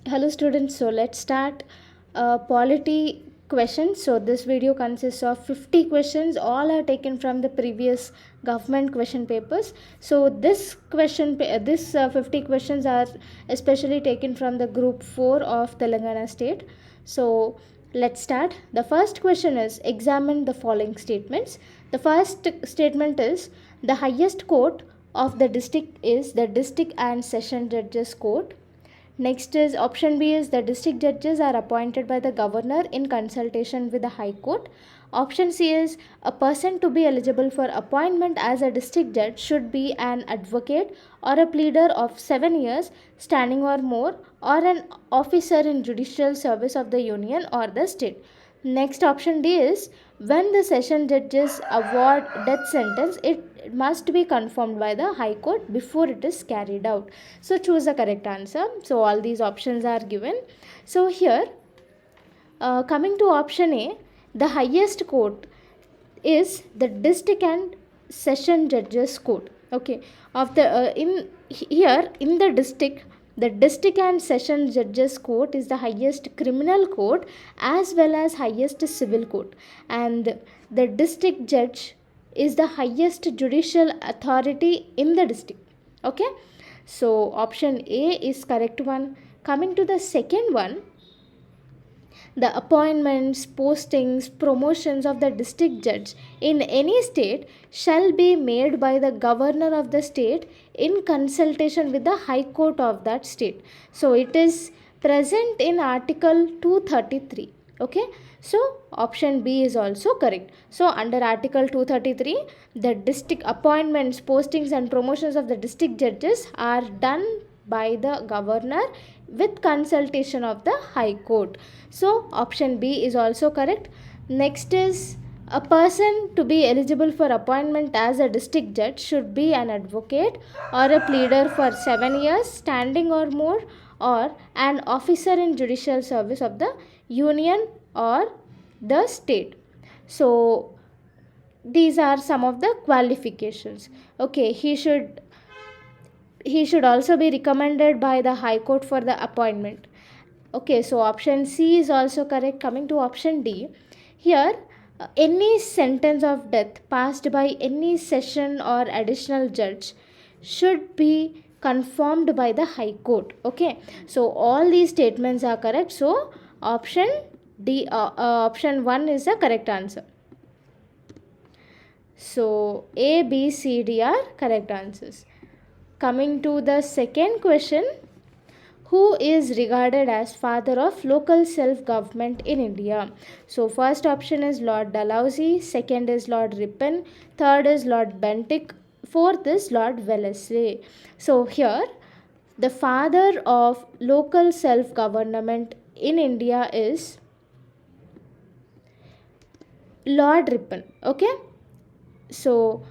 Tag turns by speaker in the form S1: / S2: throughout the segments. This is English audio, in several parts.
S1: Hello students, so let's start polity questions. So this video consists of 50 questions. All are taken from the previous government question papers. So this 50 questions are especially taken from the group 4 of Telangana state. So let's start. The first question is, examine the following statements. The first statement is, the highest court of the district is the district and session judges court. Next is option B is, the district judges are appointed by the governor in consultation with the High Court. Option C is, a person to be eligible for appointment as a district judge should be an advocate or a pleader of 7 years standing or more, or an officer in judicial service of the union or the state. Next option D is, when the session judges award death sentence, it must be confirmed by the High Court before it is carried out. So choose the correct answer. So all these options are given. So here, coming to option A, the highest court is the district and session judges court. Okay, of the in here in the district and session judges court is the highest criminal court as well as highest civil court, and the district judge is the highest judicial authority in the district. Okay, so option A is correct one. Coming to the second one, the appointments, postings, promotions of the district judge in any state shall be made by the governor of the state in consultation with the High Court of that state. So it is present in Article 233. Okay, so option B is also correct. So under Article 233, the district appointments, postings, and promotions of the district judges are done by the governor with consultation of the High Court. So option B is also correct. Next is, a person to be eligible for appointment as a district judge should be an advocate or a pleader for 7 years standing or more, or an officer in judicial service of the union or the state. So these are some of the qualifications. Okay, he should also be recommended by the High Court for the appointment. Okay, so option C is also correct. Coming to option D, here any sentence of death passed by any session or additional judge should be confirmed by the High Court. Okay, so all these statements are correct. So option D, option 1 is the correct answer. So A, B, C, D are correct answers. Coming to the second question, who is regarded as father of local self-government in India? So first option is Lord Dalhousie, second is Lord Ripon, third is Lord Bentinck, fourth is Lord Wellesley. So here, the father of local self-government in India is Lord Ripon. Okay, so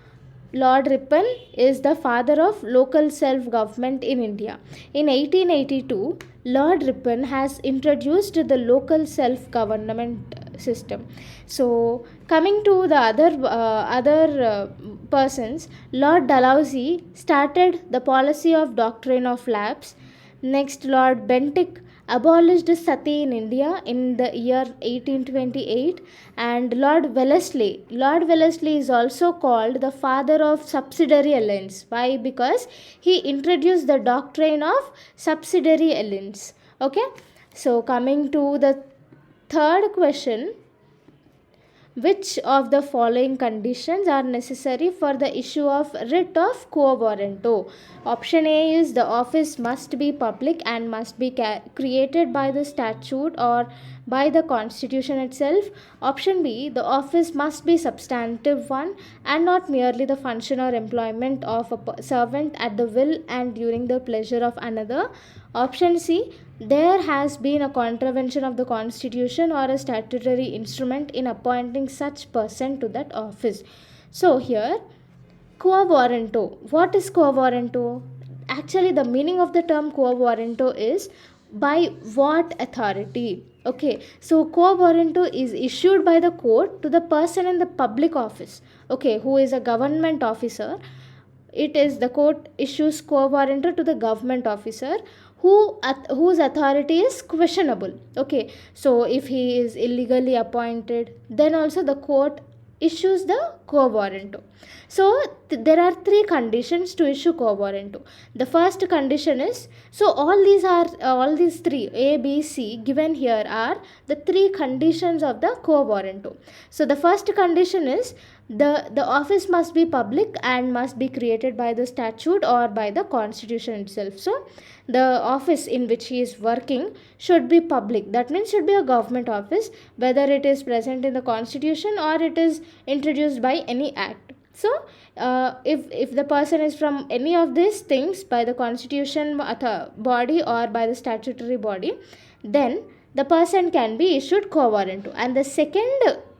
S1: Lord Ripon is the father of local self-government in India. In 1882, Lord Ripon has introduced the local self-government system. So coming to the other persons, Lord Dalhousie started the policy of doctrine of lapse. Next, Lord Bentinck abolished sati in India in the year 1828, and Lord Wellesley is also called the father of subsidiary alliance. Why? Because he introduced the doctrine of subsidiary alliance. Okay, so coming to the third question, which of the following conditions are necessary for the issue of writ of quo warranto? Option A is, the office must be public and must be created by the statute or by the constitution itself. Option B, the office must be substantive one and not merely the function or employment of a servant at the will and during the pleasure of another. Option C, there has been a contravention of the constitution or a statutory instrument in appointing such person to that office. So here, quo warranto. What is quo warranto? Actually, the meaning of the term quo warranto is by what authority. Okay, so quo warranto is issued by the court to the person in the public office, okay, who is a government officer. It is the court issues quo warranto to the government officer whose authority is questionable. Okay, so if he is illegally appointed, then also the court issues the quo warranto. So there are three conditions to issue quo warranto. The first condition is, so all these three A, B, C given here are the three conditions of the quo warranto. So the first condition is the office must be public and must be created by the statute or by the constitution itself. So the office in which he is working should be public, that means should be a government office, whether it is present in the constitution or it is introduced by any act. So if the person is from any of these things, by the constitution body or by the statutory body, then the person can be issued quo warranto. And the second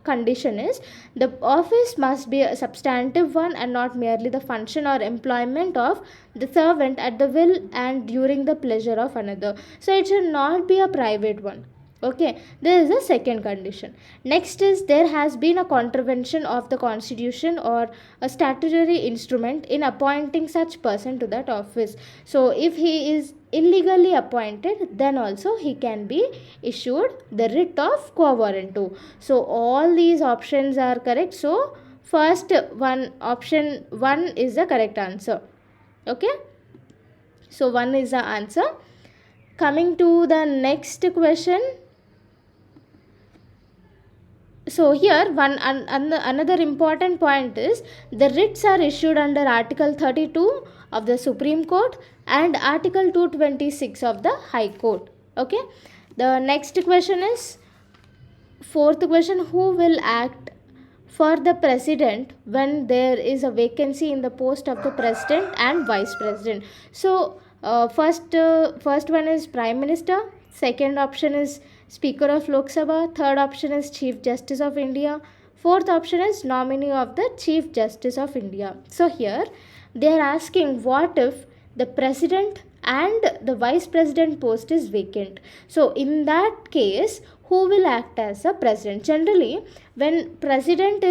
S1: condition is, the office must be a substantive one and not merely the function or employment of the servant at the will and during the pleasure of another. So it should not be a private one. Okay, this is the second condition. Next is, there has been a contravention of the constitution or a statutory instrument in appointing such person to that office. So if he is illegally appointed, then also he can be issued the writ of quo warranto. So all these options are correct. So first one, option 1 is the correct answer. Okay, so 1 is the answer. Coming to the next question. So here another important point is, the writs are issued under Article 32 of the Supreme Court and Article 226 of the High Court. Okay, the next question is, fourth question, who will act for the president when there is a vacancy in the post of the president and vice president? So first one is prime minister, second option is Speaker of Lok Sabha, third option is Chief Justice of India, fourth option is nominee of the Chief Justice of India. So here they are asking, what if the president and the vice president post is vacant? So in that case, who will act as a president? Generally, when president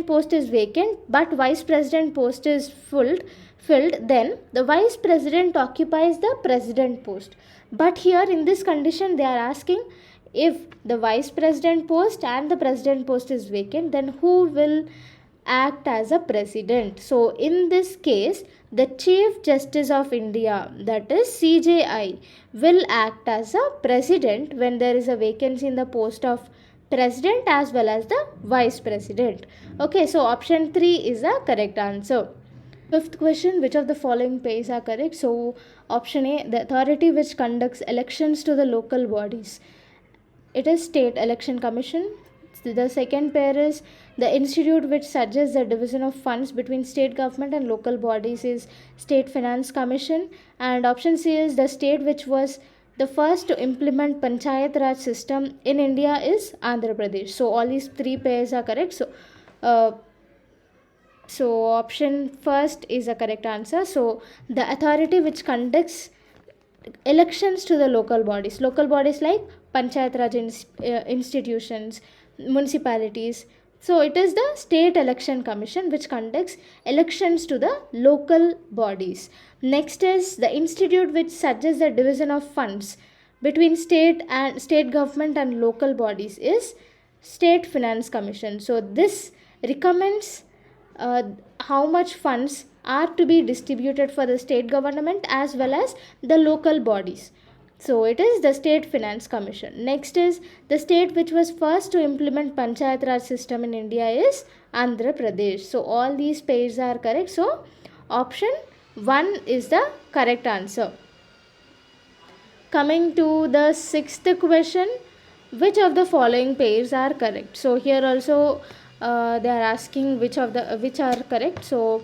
S1: post is vacant but vice president post is filled, then the vice president occupies the president post. But here in this condition they are asking, if the vice president post and the president post is vacant, then who will act as a president? So in this case, the Chief Justice of India, that is CJI, will act as a president when there is a vacancy in the post of president as well as the vice president. Okay, so option 3 is the correct answer. Fifth question, which of the following pairs are correct? So option A, the authority which conducts elections to the local bodies, it is State Election Commission. The second pair is, the institute which suggests the division of funds between state government and local bodies is State Finance Commission. And option C is, the state which was the first to implement Panchayat Raj system in India is Andhra Pradesh. So all these three pairs are correct. So option first is a correct answer. So the authority which conducts elections to the local bodies like Panchayat Raj institutions, municipalities. So it is the State Election Commission which conducts elections to the local bodies. Next is, the institute which suggests the division of funds between state government and local bodies is State Finance Commission. So this recommends how much funds are to be distributed for the state government as well as the local bodies. So it is the State Finance Commission. Next is, the state which was first to implement Panchayat Raj system in India is Andhra Pradesh. So all these pairs are correct. So option 1 is the correct answer. Coming to the sixth question, which of the following pairs are correct? So here also they are asking which are correct. So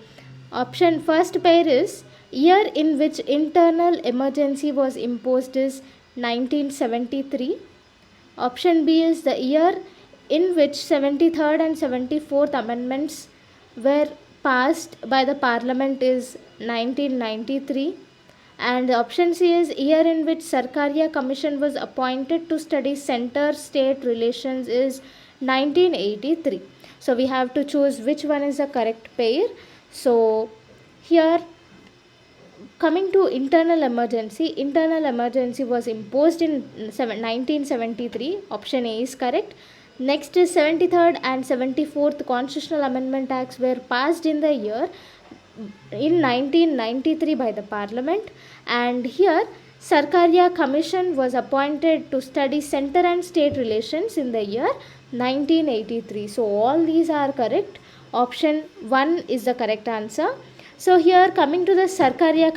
S1: option first pair is, year in which internal emergency was imposed is 1973. Option B is, the year in which 73rd and 74th amendments were passed by the parliament is 1993. And option C is, year in which Sarkaria Commission was appointed to study center-state relations is 1983. So we have to choose which one is the correct pair. So here Coming to internal emergency was imposed in 1973. Option A is correct. Next is 73rd and 74th Constitutional Amendment Acts were passed in the year in 1993 by the Parliament, and here Sarkaria Commission was appointed to study center and state relations in the year 1983. So all these are correct. Option 1 is the correct answer. So here coming to the Sarkaria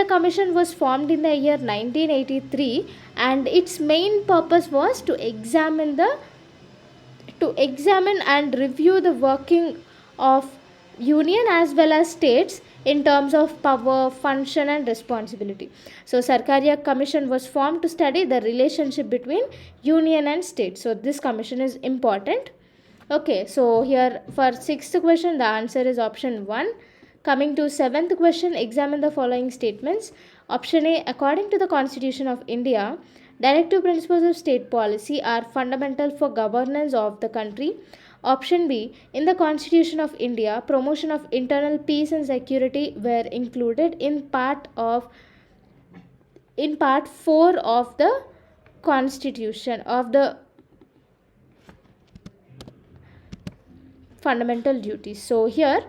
S1: Commission was formed in the year 1983, and its main purpose was to examine and review the working of union as well as states in terms of power, function and responsibility. So Sarkaria Commission was formed to study the relationship between union and state. So this commission is important. Okay, so here for 6th question the answer is option 1. Coming to 7th question, examine the following statements. Option A, according to the Constitution of India, directive principles of state policy are fundamental for governance of the country. Option B, in the Constitution of India, promotion of internal peace and security were included in part 4 of the Constitution of the fundamental duties. So here,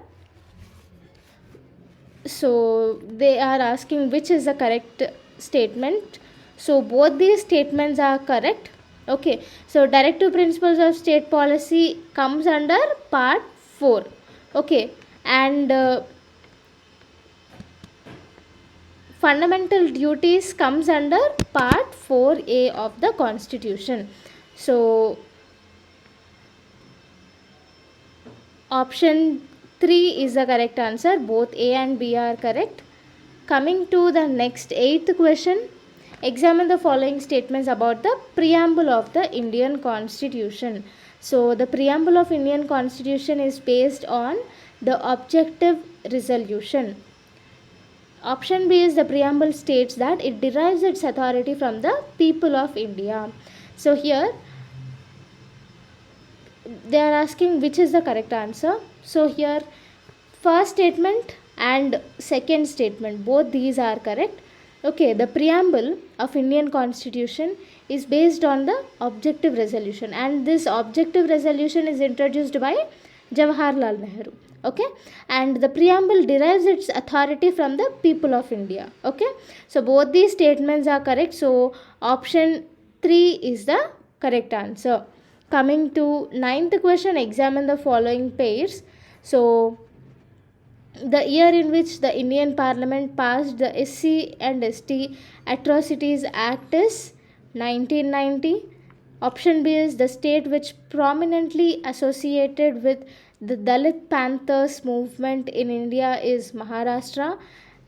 S1: so they are asking which is the correct statement. So both these statements are correct. Okay, so directive principles of state policy comes under part 4. Okay, and fundamental duties comes under part 4A of the Constitution. So option 3 is the correct answer. Both A and B are correct. Coming to the next 8th question, examine the following statements about the preamble of the Indian Constitution. So the preamble of Indian Constitution is based on the objective resolution. Option B is the preamble states that it derives its authority from the people of India. So here they are asking which is the correct answer. So here first statement and second statement, both these are correct. Okay, the preamble of Indian Constitution is based on the objective resolution, and this objective resolution is introduced by Jawaharlal Nehru. Okay, and the preamble derives its authority from the people of India. Okay, so both these statements are correct. So option 3 is the correct answer. Coming to 9th question, examine the following pairs. So the year in which the Indian Parliament passed the SC and ST Atrocities Act is 1990. Option B is the state which prominently associated with the Dalit Panthers movement in India is Maharashtra.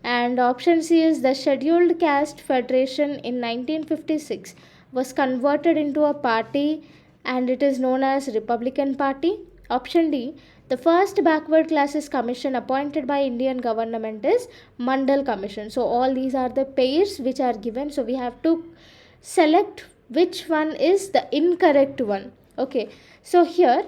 S1: And option C is the Scheduled Caste Federation in 1956 was converted into a party and it is known as Republican Party. Option D, the first backward classes commission appointed by Indian government is Mandal Commission. So all these are the pairs which are given. So we have to select which one is the incorrect one. Okay, so here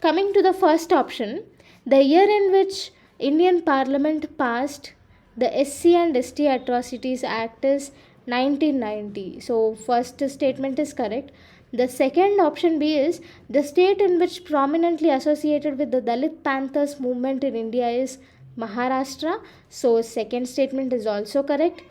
S1: coming to the first option, the year in which Indian Parliament passed the SC and ST Atrocities Act is 1990. So first statement is correct. The second option B is the state in which prominently associated with the Dalit Panthers movement in India is Maharashtra. So second statement is also correct.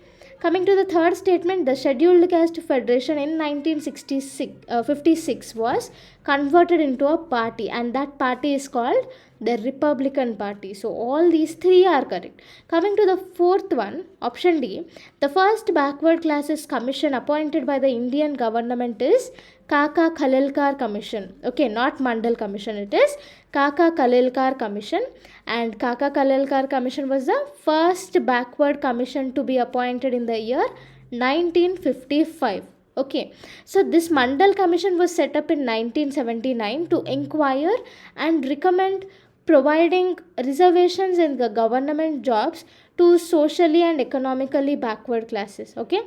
S1: Coming to the third statement, the Scheduled Caste Federation in 1956 was converted into a party, and that party is called the Republican Party. So all these three are correct. Coming to the fourth one, option D, the first backward classes commission appointed by the Indian government is Kaka Khalilkar Commission. Okay, not Mandal Commission, it is Kaka Khalilkar Commission, and Kaka Khalilkar Commission was the first backward commission to be appointed in the year 1955. Okay, so this Mandal Commission was set up in 1979 to inquire and recommend providing reservations in the government jobs to socially and economically backward classes. Okay,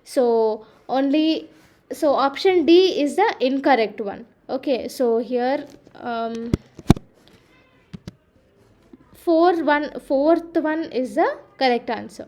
S1: so option D is the incorrect one. Okay, so here fourth one is the correct answer.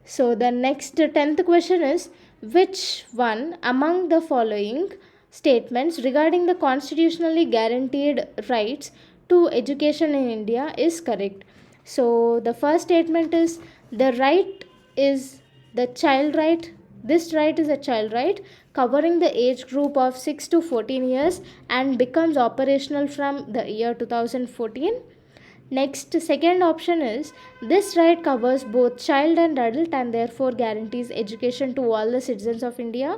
S1: So the next 10th question is, which one among the following statements regarding the constitutionally guaranteed rights to education in India is correct? So the first statement is, the right is the child right. This right is a child right covering the age group of 6 to 14 years and becomes operational from the year 2014. Next, second option is, this right covers both child and adult and therefore guarantees education to all the citizens of India.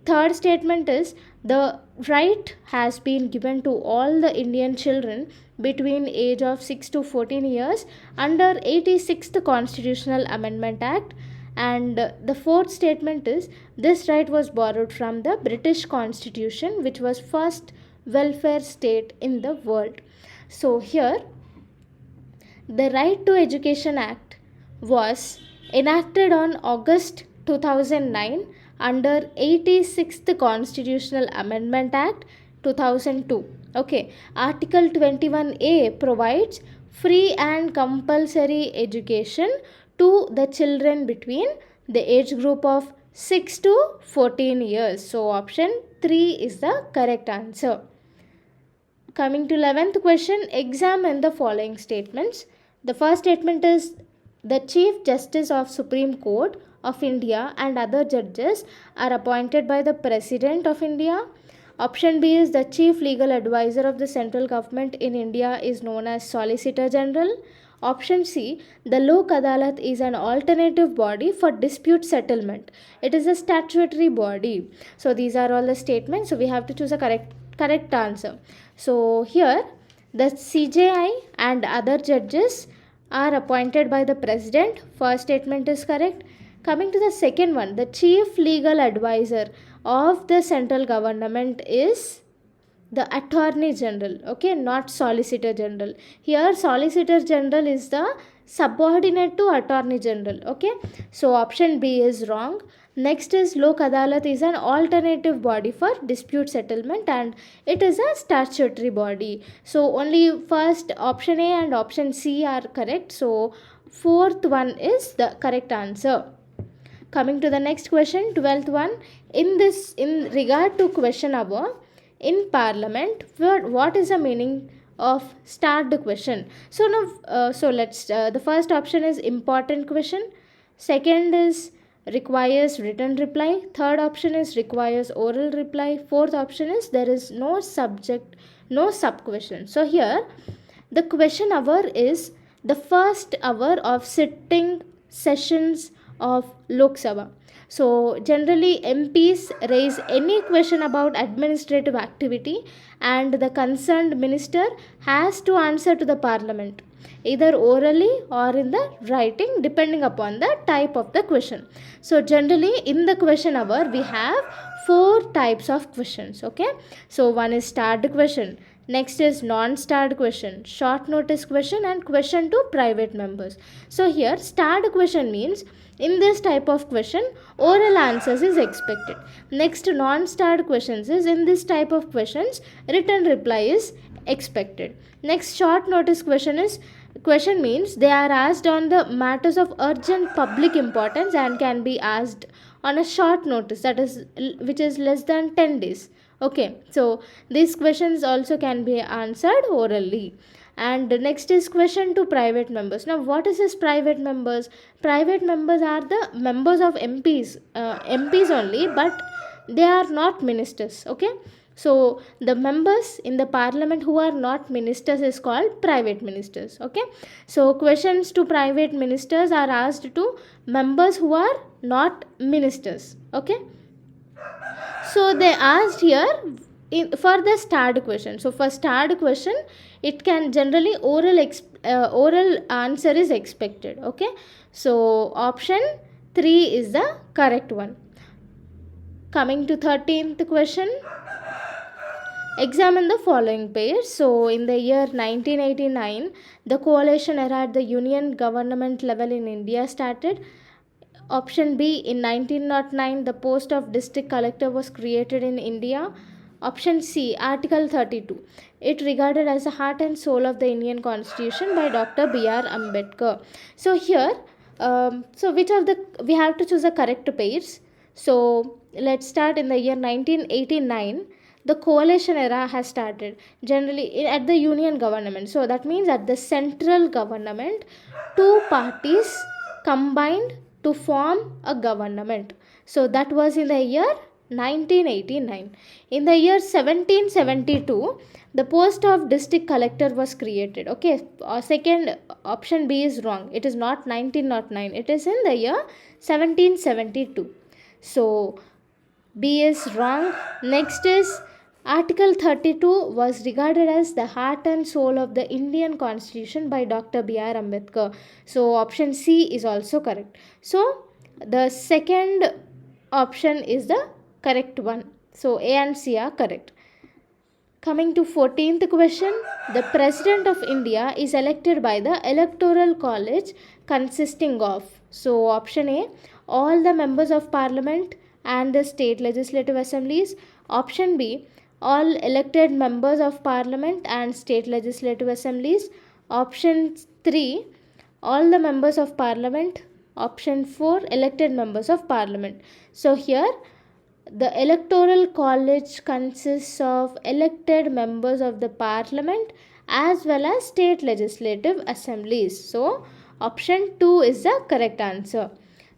S1: Third statement is, the right has been given to all the Indian children between age of 6 to 14 years under 86th Constitutional Amendment Act. And the fourth statement is, this right was borrowed from the British Constitution, which was first welfare state in the world. So here, the Right to Education Act was enacted on August 2009 under 86th Constitutional Amendment Act 2002. Okay, Article 21A provides free and compulsory education to the children between the age group of 6 to 14 years. So option 3 is the correct answer. Coming to 11th question, examine the following statements. The first statement is, the Chief Justice of Supreme Court of India and other judges are appointed by the President of India. Option B is, the Chief Legal Advisor of the central government in India is known as Solicitor General. Option C, the Lok Adalat is an alternative body for dispute settlement. It is a statutory body. So these are all the statements. So we have to choose a correct answer. So here, the CJI and other judges are appointed by the President. First statement is correct. Coming to the second one, the Chief Legal Advisor of the central government is the Attorney General, okay, not Solicitor General. Here Solicitor General is the subordinate to Attorney General, okay. So option B is wrong. Next is, Lok Adalat is an alternative body for dispute settlement and it is a statutory body. So only first option A and option C are correct. So fourth one is the correct answer. Coming to the next question, 12th one. In regard to question hour in Parliament, what is the meaning of start the question? So now, the first option is important question. Second is requires written reply. Third option is requires oral reply. Fourth option is there is no subject, no sub question. So here the question hour is the first hour of sitting sessions of Lok Sabha. So generally MPs raise any question about administrative activity and the concerned minister has to answer to the parliament, either orally or in the writing, depending upon the type of the question. So generally in the question hour we have 4 types of questions, okay. So one is starred question, next is non-starred question, short notice question and question to private members. So here starred question means in this type of question oral answers is expected. Next, non-starred questions is in this type of questions written reply is expected. Next, short notice question means they are asked on the matters of urgent public importance and can be asked on a short notice, that is which is less than 10 days. Okay, so these questions also can be answered orally. And next is question to private members. Now what is this private members? Private members are the members of MPs only, but they are not ministers, okay. So the members in the parliament who are not ministers is called private ministers, okay. So questions to private ministers are asked to members who are not ministers, okay. So they asked here for the starred question. So for starred question it can generally oral answer is expected, okay. So option 3 is the correct one. Coming to 13th question, examine the following page. So in the year 1989 the coalition era at the union government level in India started. Option B, in 1909 the post of district collector was created in India. Option C, Article 32. It regarded as the heart and soul of the Indian Constitution by Dr. B.R. Ambedkar. So here So which of the, we have to choose the correct pairs. So let's start in the year 1989. The coalition era has started generally at the union government. So that means at the central government, two parties combined to form a government. So that was in the year 1989. In the year 1772, the post of district collector was created. Okay, second option B is wrong. It is not 1909. It is in the year 1772. So B is wrong. Next is Article 32 was regarded as the heart and soul of the Indian Constitution by Dr. B.R. Ambedkar. So option C is also correct. So the second option is the correct one. So A and C are correct. Coming to 14th question, the President of India is elected by the Electoral College consisting of, so option A, all the members of Parliament and the state legislative assemblies. Option B, all elected members of Parliament and state legislative assemblies. Option 3, all the members of Parliament. Option 4, elected members of Parliament. So here the electoral college consists of elected members of the parliament as well as state legislative assemblies. So option 2 is the correct answer.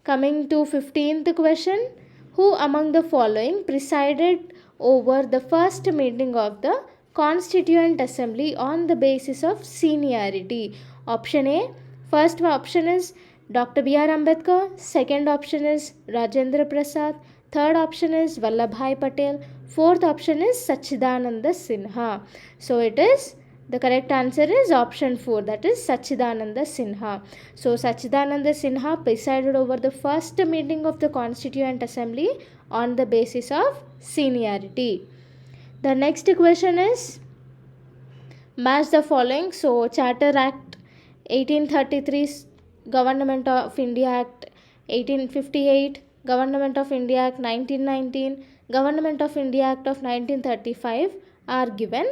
S1: Coming to 15th question, who among the following presided over the first meeting of the Constituent Assembly on the basis of seniority? Option A, first option is Dr. B.R. Ambedkar, second option is Rajendra Prasad, third option is Vallabhbhai Patel, fourth option is Sachidananda Sinha. So it is, the correct answer is option 4, that is Sachidananda Sinha. So Sachidananda Sinha presided over the first meeting of the Constituent Assembly on the basis of seniority. The next question is, match the following. So Charter Act 1833, Government of India Act 1858, Government of India Act 1919, Government of India Act of 1935 are given.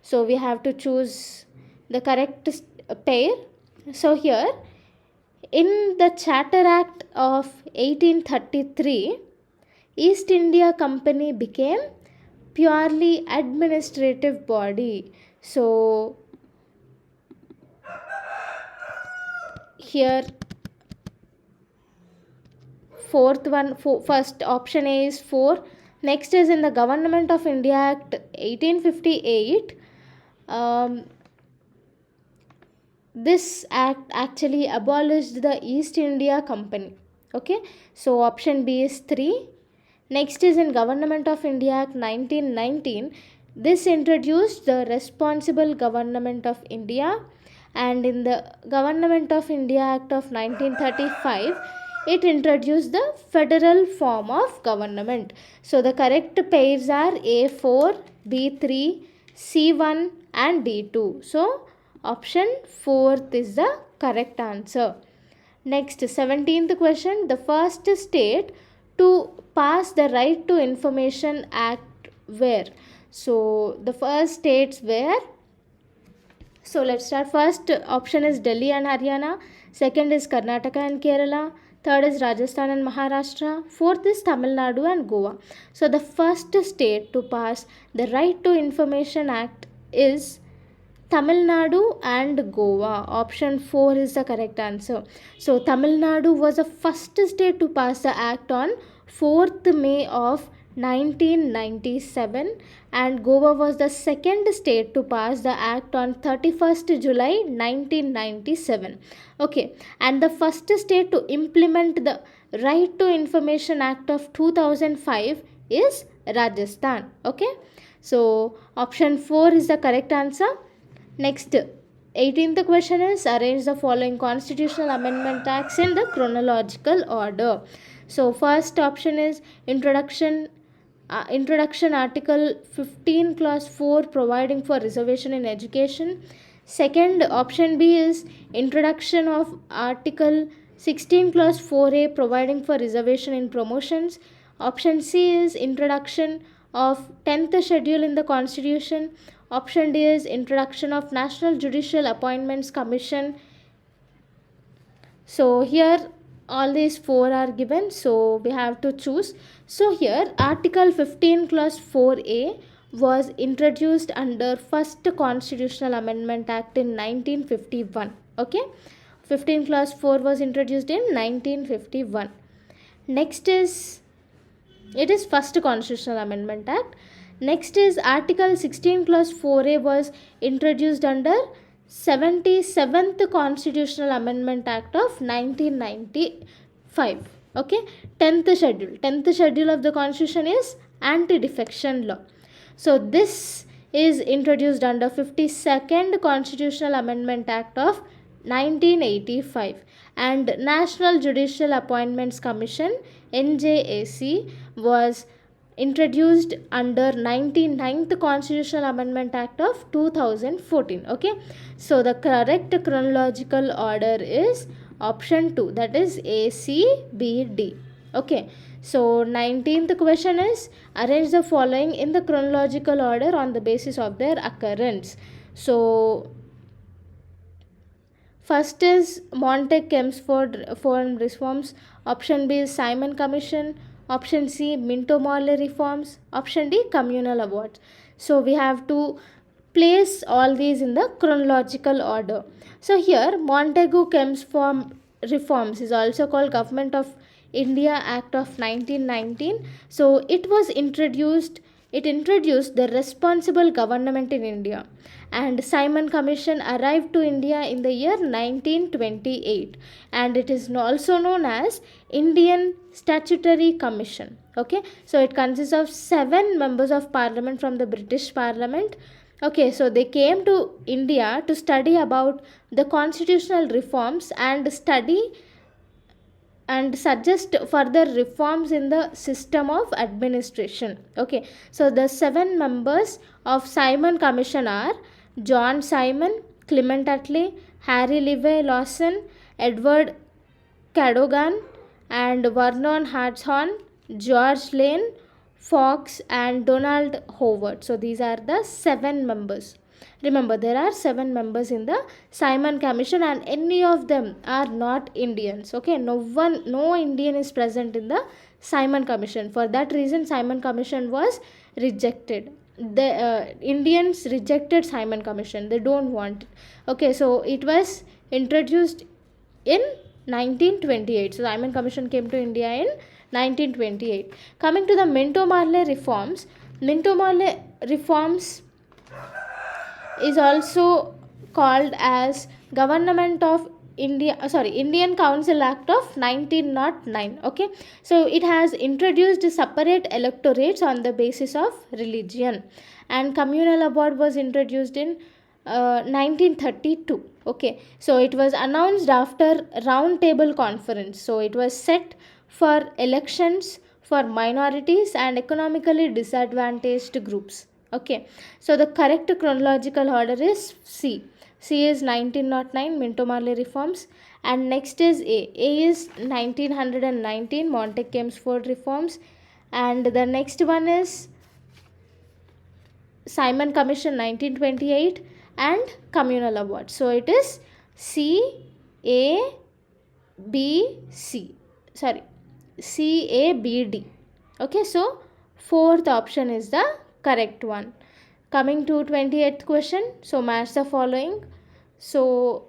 S1: So we have to choose the correct pair. So here in the Charter Act of 1833, East India Company became purely administrative body. So here first option A is 4. Next is in the Government of India Act 1858. This act actually abolished the East India Company. Okay, so option B is 3. Next is in Government of India Act 1919. This introduced the Responsible Government of India, and in the Government of India Act of 1935, it introduced the federal form of government. So the correct pairs are A4, B3, C1 and D2. So option 4th is the correct answer. Next, 17th question, the first state to pass the Right to Information Act where? So the first states were, so let's start. First option is Delhi and Haryana, second is Karnataka and Kerala, third is Rajasthan and Maharashtra, fourth is Tamil Nadu and Goa. So the first state to pass the Right to Information Act is Tamil Nadu and Goa. Option 4 is the correct answer. So Tamil Nadu was the first state to pass the act on 4th May of 1997, and Goa was the second state to pass the act on 31st July 1997. Okay, and the first state to implement the Right to Information Act of 2005 is Rajasthan. Okay, so option 4 is the correct answer. Next, 18th question is, arrange the following constitutional amendment acts in the chronological order. So first option is introduction article 15 clause 4 providing for reservation in education. Second option B is introduction of article 16 clause 4a providing for reservation in promotions. Option C is introduction of 10th schedule in the constitution. Option D is introduction of National Judicial Appointments Commission. So here all these four are given, so we have to choose. So here Article 15 clause 4A was introduced under first Constitutional Amendment Act in 1951. Okay, 15 clause 4 was introduced in 1951. Next is, it is first Constitutional Amendment Act. Next is Article 16 clause 4A was introduced under 77th Constitutional Amendment Act of 1995. Okay, 10th schedule of the Constitution is anti-defection law. So this is introduced under 52nd Constitutional Amendment Act of 1985, and National Judicial Appointments Commission NJAC was introduced under 99th Constitutional Amendment Act of 2014. Okay, so the correct chronological order is option 2, that is ACBD. Okay, so 19th question is, arrange the following in the chronological order on the basis of their occurrence. So first is Montague-Chelmsford Foreign Reforms. Option B is Simon Commission. Option C, Minto-Morley reforms. Option D, communal awards. So we have to place all these in the chronological order. So here Montague-Chelmsford reforms is also called Government of India Act of 1919. So it introduced the responsible government in India, and Simon Commission arrived to India in the year 1928, and it is also known as Indian Statutory Commission. Okay, so it consists of 7 members of parliament from the British Parliament. Okay, so they came to India to study about the constitutional reforms and suggest further reforms in the system of administration. Okay, so the 7 members of Simon Commission are John Simon, Clement Attlee, Harry Levi Lawson, Edward Cadogan, and Vernon Hartshorn, George Lane, Fox, and Donald Howard. So these are the 7 members. Remember, there are 7 members in the Simon Commission, and any of them are not Indians. Okay, no Indian is present in the Simon Commission. For that reason, Simon Commission was rejected. The Indians rejected Simon Commission. They don't want it. Okay, so it was introduced in 1928. So Simon Commission came to India in 1928. Coming to the Minto-Morley reforms, Minto-Morley reforms is also called as Indian Council Act of 1909. Okay, so it has introduced separate electorates on the basis of religion, and communal award was introduced in 1932. Okay, so it was announced after round table conference. So it was set for elections for minorities and economically disadvantaged groups. Okay, so the correct chronological order is C. C is 1909, Minto-Morley reforms, and next is A. A is 1919, Montague-Chelmsford reforms, and the next one is Simon Commission 1928 and communal award. So it is C A B C. Sorry, C A B D. Okay, so fourth option is the correct one. Coming to 28th question, so match the following. So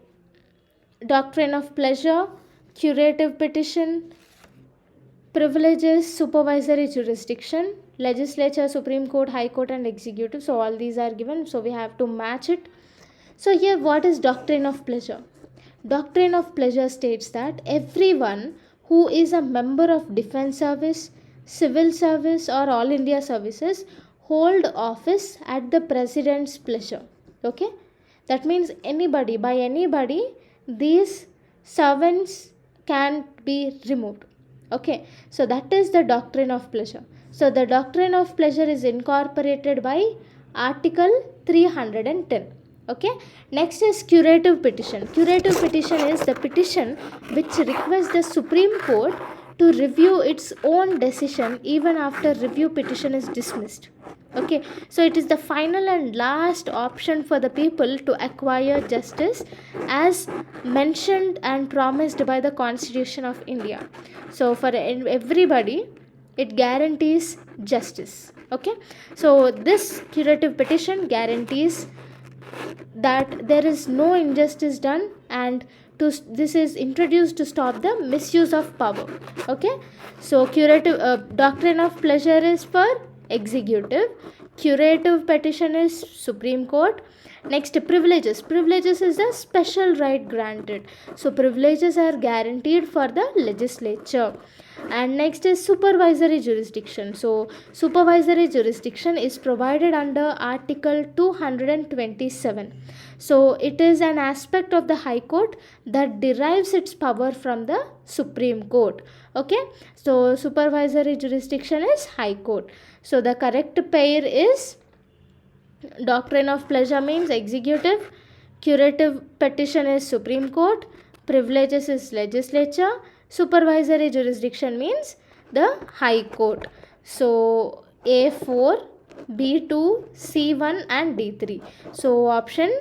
S1: doctrine of pleasure, curative petition, privileges, supervisory jurisdiction, legislature, Supreme Court, High Court, and executive. So all these are given, so we have to match it. So here, what is doctrine of pleasure? Doctrine of pleasure states that everyone who is a member of defense service, civil service, or all India services hold office at the president's pleasure. Okay, that means by anybody these servants can be removed. Okay, so that is the doctrine of pleasure. So the doctrine of pleasure is incorporated by Article 310. Okay, next is curative petition. Curative petition is the petition which requests the Supreme Court to review its own decision even after review petition is dismissed. Okay, so it is the final and last option for the people to acquire justice as mentioned and promised by the Constitution of India. So for everybody, it guarantees justice. Okay, so this curative petition guarantees that there is no injustice done, and this is introduced to stop the misuse of power. Okay, so curative doctrine of pleasure is for executive, curative petition is Supreme Court. Next, privileges is a special right granted, so privileges are guaranteed for the legislature. And next is supervisory jurisdiction. So supervisory jurisdiction is provided under article 227. So it is an aspect of the High Court that derives its power from the Supreme Court. Okay, so supervisory jurisdiction is High Court. So the correct pair is doctrine of pleasure means executive, curative petition is Supreme Court, privileges is legislature, supervisory jurisdiction means the High Court. So A4, B2, C1 and D3. So option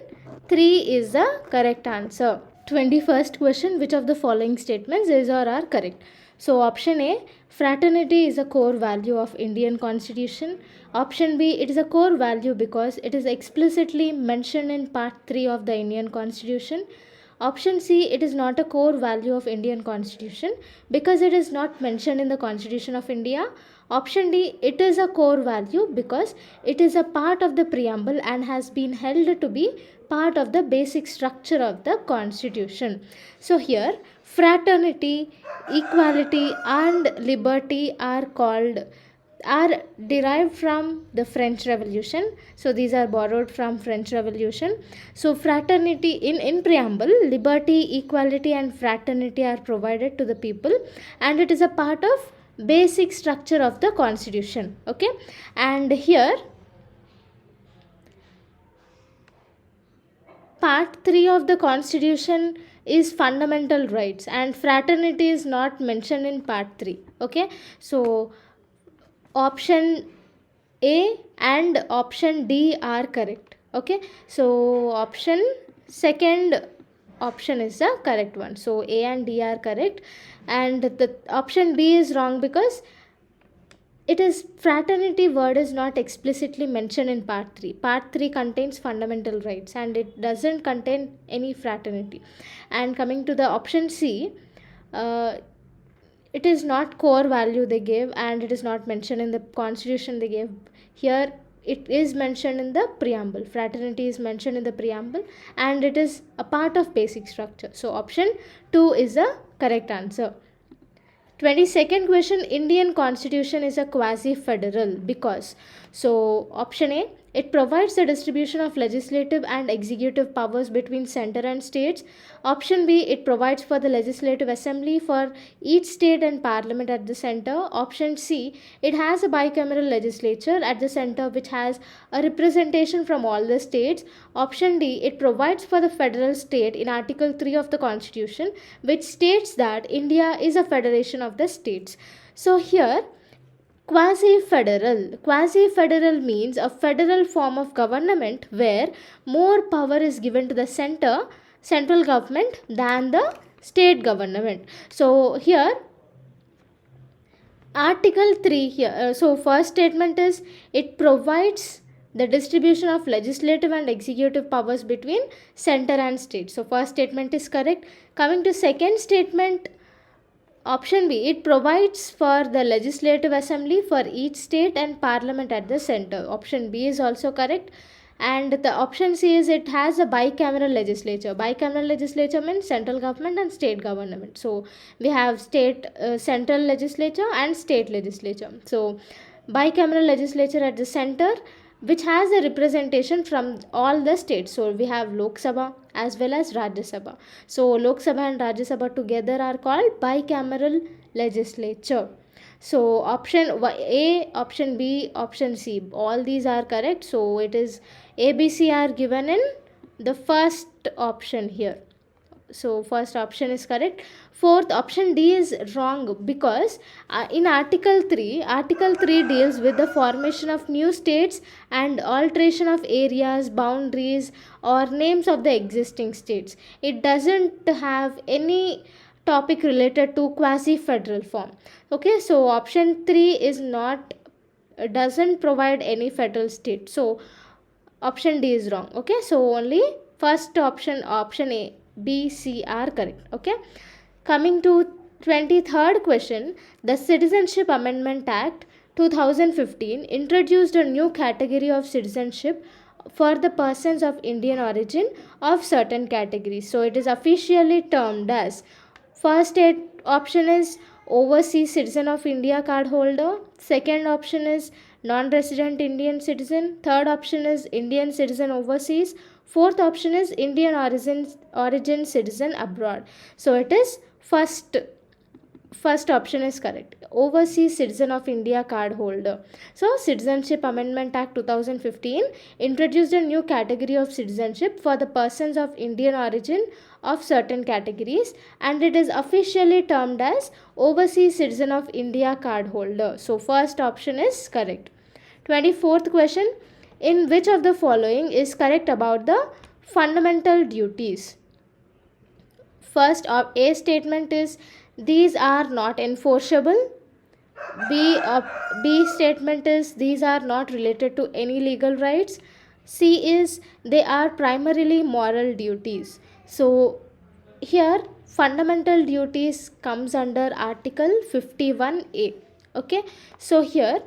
S1: 3 is the correct answer. 21st question, which of the following statements is or are correct? So option A, fraternity is a core value of Indian Constitution. Option B, it is a core value because it is explicitly mentioned in part 3 of the Indian Constitution. Option C, it is not a core value of Indian Constitution because it is not mentioned in the Constitution of India. Option D, it is a core value because it is a part of the preamble and has been held to be part of the basic structure of the Constitution. So here, fraternity, equality and liberty are derived from the French Revolution. So these are borrowed from French Revolution. So fraternity in preamble, liberty, equality and fraternity are provided to the people, and it is a part of basic structure of the Constitution. Okay, and here part 3 of the Constitution is fundamental rights, and fraternity is not mentioned in part 3. Okay, so option A and option D are correct. Okay, so second option is the correct one. So A and D are correct, and the option B is wrong because it is fraternity word is not explicitly mentioned in part 3. Part 3 contains fundamental rights and it doesn't contain any fraternity. And coming to the option C, it is not core value they gave, and it is not mentioned in the Constitution they gave. Here it is mentioned in the preamble. Fraternity is mentioned in the preamble and it is a part of basic structure. So option 2 is the correct answer. 22nd question, Indian Constitution is a quasi-federal because. So option A, it provides the distribution of legislative and executive powers between center and states. Option B, it provides for the legislative assembly for each state and parliament at the center. Option C, it has a bicameral legislature at the center which has a representation from all the states. Option D, it provides for the federal state in Article 3 of the Constitution, which states that India is a federation of the states. So here, quasi-federal means a federal form of government where more power is given to the central government than the state government. So here Article 3 here, so first statement is it provides the distribution of legislative and executive powers between center and state. So first statement is correct. Coming to second statement, option B, it provides for the legislative assembly for each state and parliament at the center. Option B is also correct. And the option C is it has a bicameral legislature. Bicameral legislature means central government and state government. So we have central legislature and state legislature. So bicameral legislature at the center, which has a representation from all the states. So we have Lok Sabha as well as Rajya Sabha. So Lok Sabha and Rajya Sabha together are called bicameral legislature. So option A, option B, option C, all these are correct. So it is A, B, C are given in the first option here. So first option is correct. Fourth, option D is wrong, because in Article 3 deals with the formation of new states and alteration of areas, boundaries, or names of the existing states. It doesn't have any topic related to quasi federal form. Okay, so option 3 is not, doesn't provide any federal state. So option D is wrong. Okay, so only first option, option A, B, C are correct. Okay, coming to 23rd question, the Citizenship Amendment Act 2015 introduced a new category of citizenship for the persons of Indian origin of certain categories. So it is officially termed as, first option is overseas citizen of India card holder, second option is non-resident Indian citizen, third option is Indian citizen overseas, fourth option is Indian origin citizen abroad. So it is first option is correct, overseas citizen of India card holder. So Citizenship Amendment Act 2015 introduced a new category of citizenship for the persons of Indian origin of certain categories, and it is officially termed as overseas citizen of India card holder. So first option is correct. 24th question, in which of the following is correct about the fundamental duties? First, A statement is these are not enforceable. B statement is these are not related to any legal rights. C is they are primarily moral duties. So here fundamental duties comes under Article 51A. Okay, so here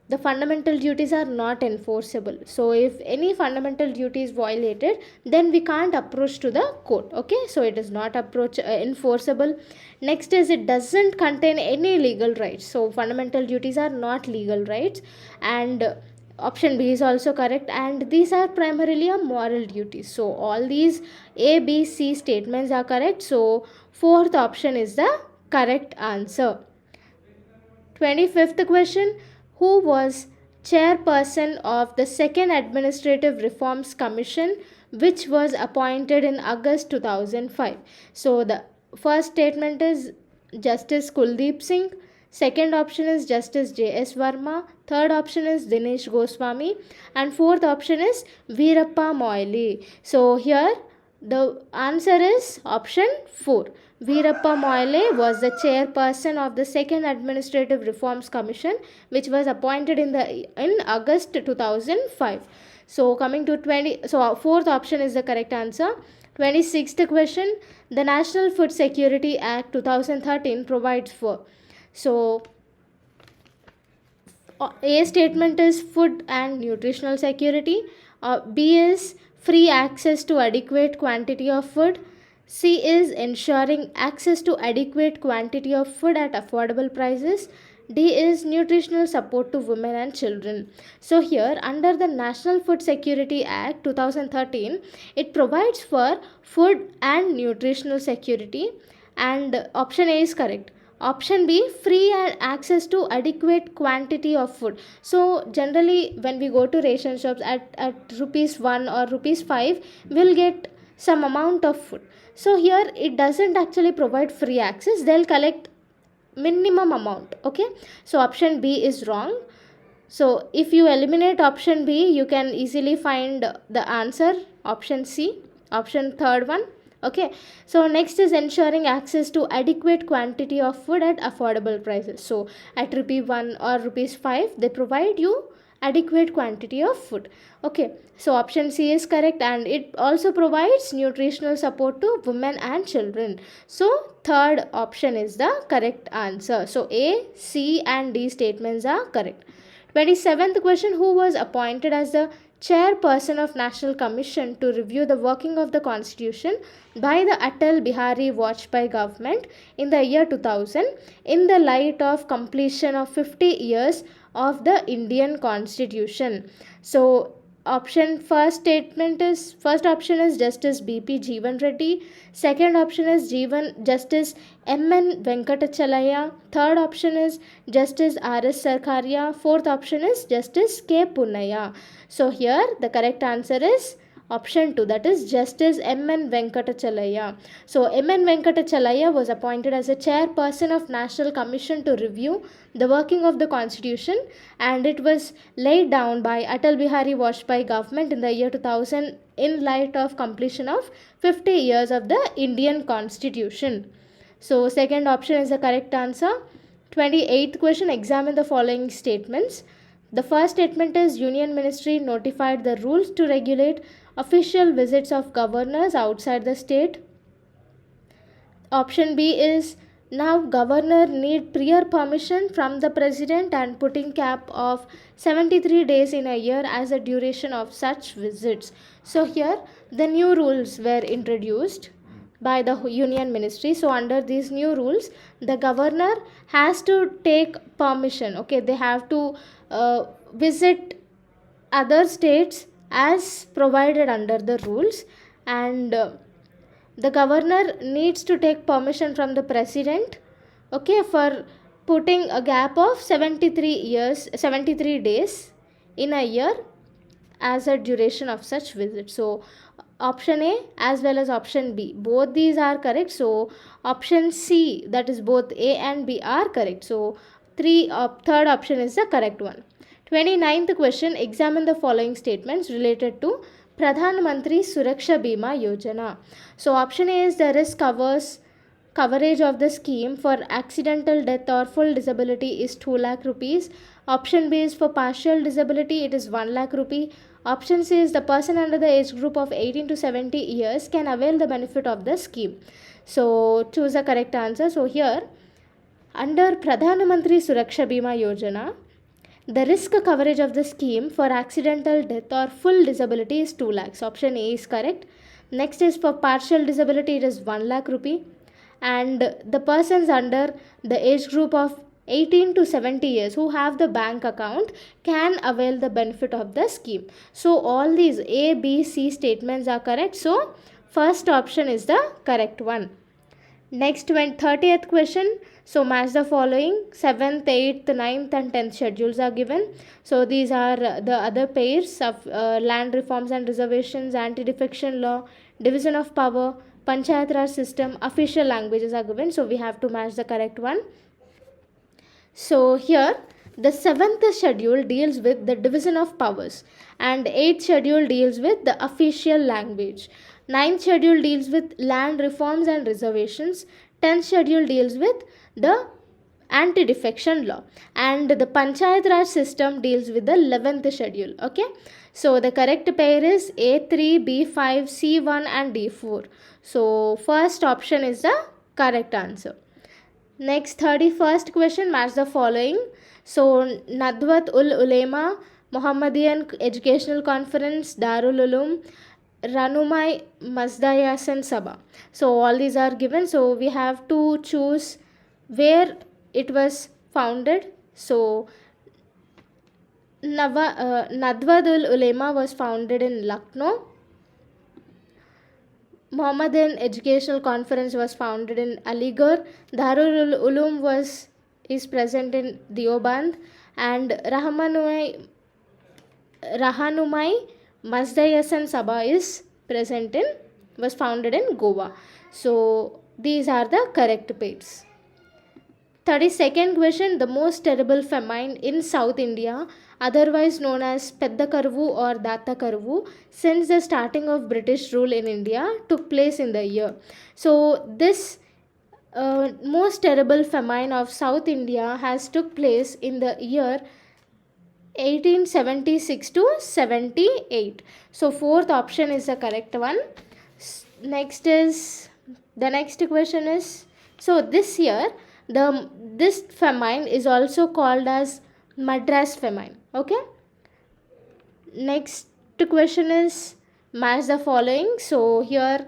S1: the fundamental duties are not enforceable. So if any fundamental duty is violated, then we can't approach to the court. Okay, so it is not enforceable. Next is it doesn't contain any legal rights. So fundamental duties are not legal rights, and option B is also correct, and these are primarily a moral duty. So all these A, B, C statements are correct. So fourth option is the correct answer. 25th question, who was chairperson of the Second Administrative Reforms Commission, which was appointed in August 2005? So the first statement is Justice Kuldeep Singh, second option is Justice J.S. Verma, third option is Dinesh Goswami, and fourth option is Veerappa Moily. So here the answer is option 4. Veerappa Moily was the chairperson of the Second Administrative Reforms Commission, which was appointed in August 2005. So coming to fourth option is the correct answer. 26th question, the National Food Security Act 2013 provides for. So A statement is food and nutritional security. B is free access to adequate quantity of food. C is ensuring access to adequate quantity of food at affordable prices. D is nutritional support to women and children. So here under the National Food Security Act 2013, it provides for food and nutritional security, and option A is correct. Option B, free access to adequate quantity of food. So generally when we go to ration shops at rupees 1 or rupees 5, we'll get some amount of food. So here it doesn't actually provide free access, they'll collect minimum amount. Okay, so option B is wrong. So if you eliminate option B, you can easily find the answer option C, option third one. Okay, so next is ensuring access to adequate quantity of food at affordable prices. So at rupee 1 or rupees 5, they provide you adequate quantity of food. Okay, so option C is correct, and it also provides nutritional support to women and children. So third option is the correct answer. So A, C and D statements are correct. 27th question, who was appointed as the chairperson of National Commission to review the working of the Constitution by the Atal Bihari Vajpayee government in the year 2000 in the light of completion of 50 years of the Indian Constitution? So first option is Justice B.P. Jeevan Reddy, second option is Justice M.N. Venkatachalaya, third option is Justice R.S. Sarkaria, fourth option is Justice K. Punnaya. So here the correct answer is Option 2, that is Justice M.N. Venkatachalaya. So M.N. Venkatachalaya was appointed as a chairperson of National Commission to review the working of the Constitution, and it was laid down by Atal Bihari Vajpayee government in the year 2000 in light of completion of 50 years of the Indian Constitution. So second option is the correct answer. 28th question, examine the following statements. The first statement is Union Ministry notified the rules to regulate official visits of governors outside the state. Option B is now governor need prior permission from the president and putting cap of 73 days in a year as a duration of such visits. So here the new rules were introduced by the Union Ministry. So under these new rules, the governor has to take permission. Okay, they have to visit other states as provided under the rules, and the governor needs to take permission from the president, okay, for putting a gap of 73 days in a year as a duration of such visit. So option A as well as option B, both these are correct. So option C, that is both A and B are correct. So third option is the correct one. 29th question, examine the following statements related to Pradhan Mantri Suraksha Bima Yojana. So option A is the risk coverage of the scheme for accidental death or full disability is 2 lakh rupees. Option B is for partial disability, it is 1 lakh rupee. Option C is the person under the age group of 18 to 70 years can avail the benefit of the scheme. So choose the correct answer. So here under Pradhan Mantri Suraksha Bima Yojana, the risk coverage of the scheme for accidental death or full disability is 2 lakhs. Option A is correct. Next is for partial disability, it is 1 lakh rupee. And the persons under the age group of 18 to 70 years who have the bank account can avail the benefit of the scheme. So all these A, B, C statements are correct. So first option is the correct one. Next 30th question. So match the following. 7th, 8th, 9th and 10th schedules are given. So these are the other pairs of land reforms and reservations, anti-defection law, division of power, Panchayat Raj system, official languages are given. So we have to match the correct one. So here the 7th schedule deals with the division of powers and 8th schedule deals with the official language. 9th schedule deals with land reforms and reservations. 10th schedule deals with the anti-defection law, and the Panchayat Raj system deals with the 11th schedule. Okay, so the correct pair is A3, B5, C1 and D4. So first option is the correct answer. Next 31st question, match the following. So Nadwat ul Ulema, Muhammadian Educational Conference, Darul Ulum, Ranumai Mazdayasan Sabha. So all these are given. So we have to choose where it was founded. So Nadwadul Ulema was founded in Lucknow. Muhammadan Educational Conference was founded in Aligarh. Darul Ulum is present in Deoband, and Rahanumai Mazdayasan Sabha was founded in Goa. So these are the correct pairs. 32nd question, the most terrible famine in South India, otherwise known as Pedda Karvu or Datta Karvu, since the starting of British rule in India took place in the year. So this most terrible famine of South India has took place in the year 1876 to 78. So fourth option is the correct one. The next question is, so this year this famine is also called as Madras famine. Okay, next question is match the following. So here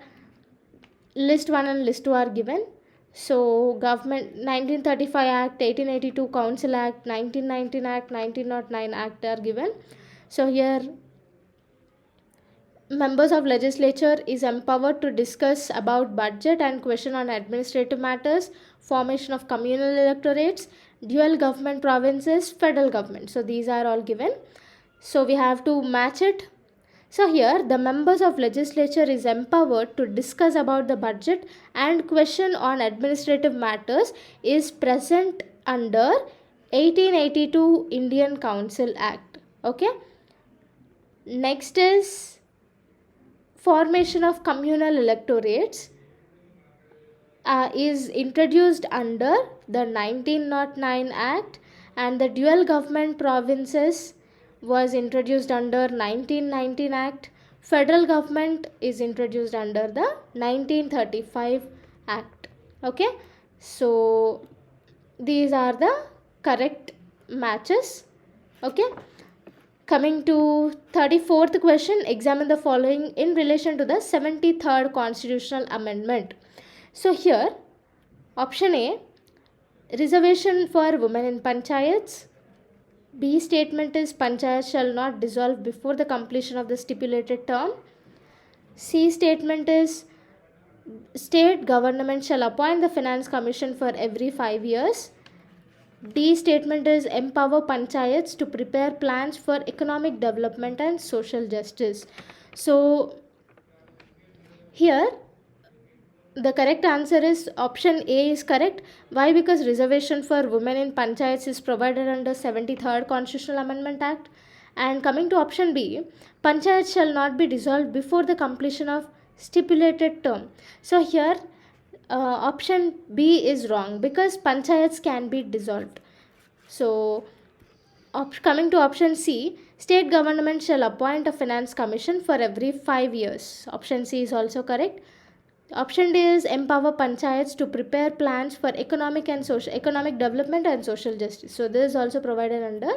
S1: list 1 and list 2 are given. So government 1935 Act, 1882 Council Act, 1919 Act, 1909 Act are given. So here members of legislature is empowered to discuss about budget and question on administrative matters, formation of communal electorates, dual government provinces, federal government. So these are all given. So we have to match it. So here the members of legislature is empowered to discuss about the budget and question on administrative matters is present under 1882 Indian Council Act. Okay. Next is formation of communal electorates is introduced under the 1909 Act, and the dual government provinces was introduced under 1919 Act. Federal government is introduced under the 1935 Act. Okay, so these are the correct matches. Okay, coming to 34th question, examine the following in relation to the 73rd constitutional amendment. So here option A, reservation for women in panchayats. B statement is panchayat shall not dissolve before the completion of the stipulated term. C statement is state government shall appoint the finance commission for every 5 years. D statement is empower panchayats to prepare plans for economic development and social justice. So here the correct answer is option A is correct. Why? Because reservation for women in panchayats is provided under 73rd Constitutional Amendment Act. And coming to option B, panchayats shall not be dissolved before the completion of stipulated term. So here option B is wrong because panchayats can be dissolved. So coming to option C, state government shall appoint a finance commission for every 5 years. Option C is also correct. Option D is empower panchayats to prepare plans for economic development and social justice. So this is also provided under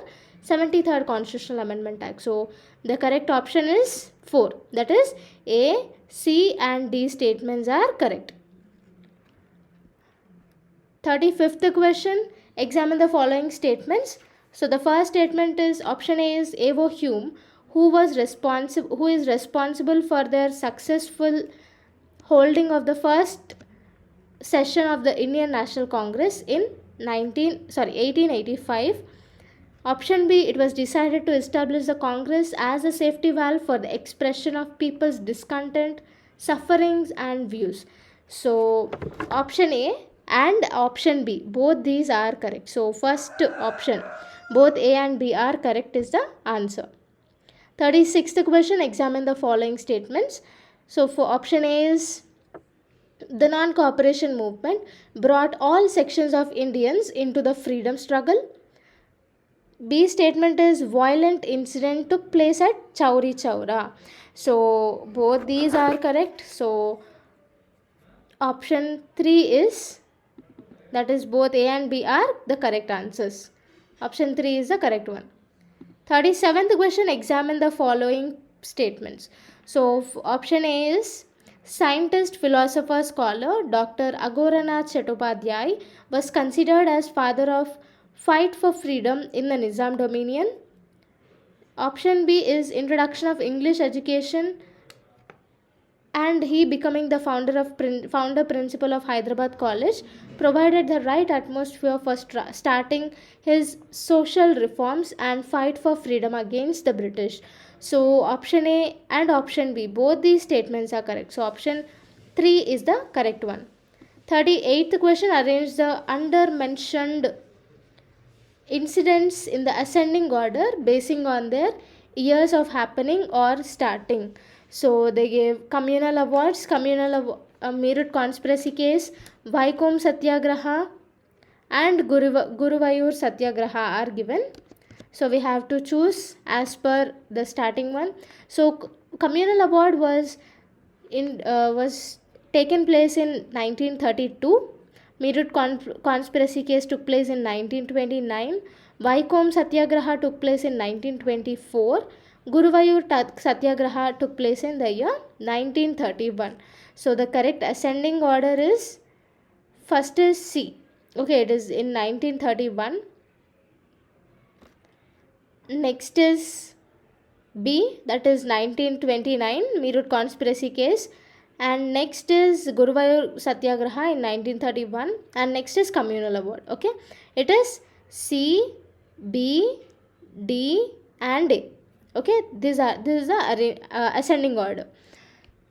S1: 73rd Constitutional Amendment Act. So the correct option is 4. That is A, C and D statements are correct. 35th question, examine the following statements. So the first statement is option A is Evo Hume, who is responsible for their successful holding of the first session of the Indian National Congress in 1885. Option B, it was decided to establish the Congress as a safety valve for the expression of people's discontent, sufferings and views. So option A and option B, both these are correct. So first option, both A and B are correct is the answer. 36th question, examine the following statements. So for option A is the non-cooperation movement brought all sections of Indians into the freedom struggle. B statement is violent incident took place at Chauri Chaura. So both these are correct. So option 3 is, that is both A and B are the correct answers. Option 3 is the correct one. 37th question, examine the following statements. So option A is scientist, philosopher, scholar Dr. Agoranath Chattopadhyay was considered as father of fight for freedom in the Nizam Dominion. Option B is introduction of English education and he becoming the founder principal of Hyderabad College provided the right atmosphere for starting his social reforms and fight for freedom against the British. So option A and option B, both these statements are correct. So option 3 is the correct one. 38th question, arrange the under mentioned incidents in the ascending order basing on their years of happening or starting. So they gave communal awards, Meerut conspiracy case, Vaikom Satyagraha and Guruvayur Satyagraha are given. So we have to choose as per the starting one. So communal award was taken place in 1932. Meerut conspiracy case took place in 1929. Vaikom Satyagraha took place in 1924. Guruvayur Satyagraha took place in the year 1931. So the correct ascending order is, first is C. Okay, it is in 1931. Next is B, that is 1929, Meerut conspiracy case. And next is Guruvayur Satyagraha in 1931. And next is communal award. Okay, it is C, B, D and A. Okay, this is the ascending order.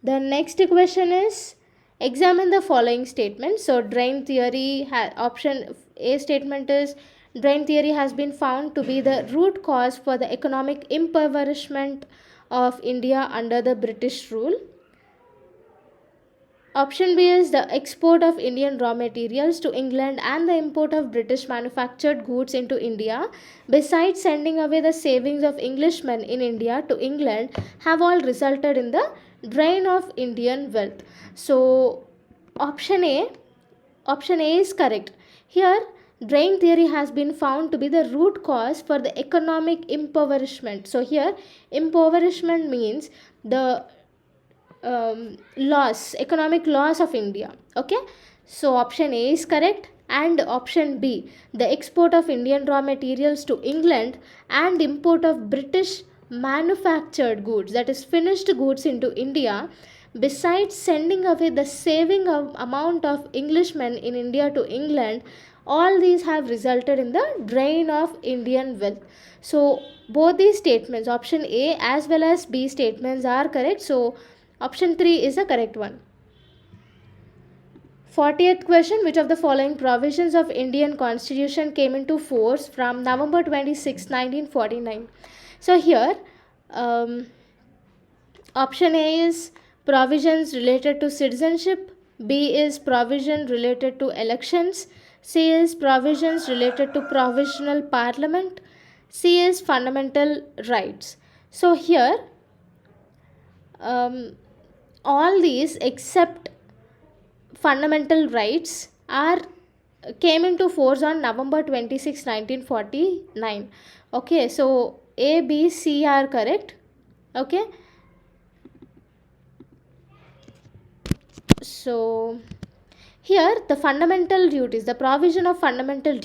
S1: The next question is, examine the following statements. So drain theory, option A statement is, drain theory has been found to be the root cause for the economic impoverishment of India under the British rule. Option B is the export of Indian raw materials to England and the import of British manufactured goods into India, besides sending away the savings of Englishmen in India to England, have all resulted in the drain of Indian wealth. So option A is correct. Here, drain theory has been found to be the root cause for the economic impoverishment. So here, impoverishment means the economic loss of India. Okay, so option A is correct, and option B, the export of Indian raw materials to England and import of British manufactured goods, that is finished goods, into India, besides sending away the saving of amount of Englishmen in India to England, all these have resulted in the drain of Indian wealth. So both these statements, option A as well as B statements, are correct. So option 3 is the correct one. 40th question, which of the following provisions of Indian Constitution came into force from November 26, 1949? So here, option A is provisions related to citizenship, B is provision related to elections, C is provisions related to provisional parliament, C is fundamental rights. So here, all these except fundamental rights came into force on November 26, 1949. Okay, so A, B, C are correct. Okay, so here the fundamental duties, the provision of fundamental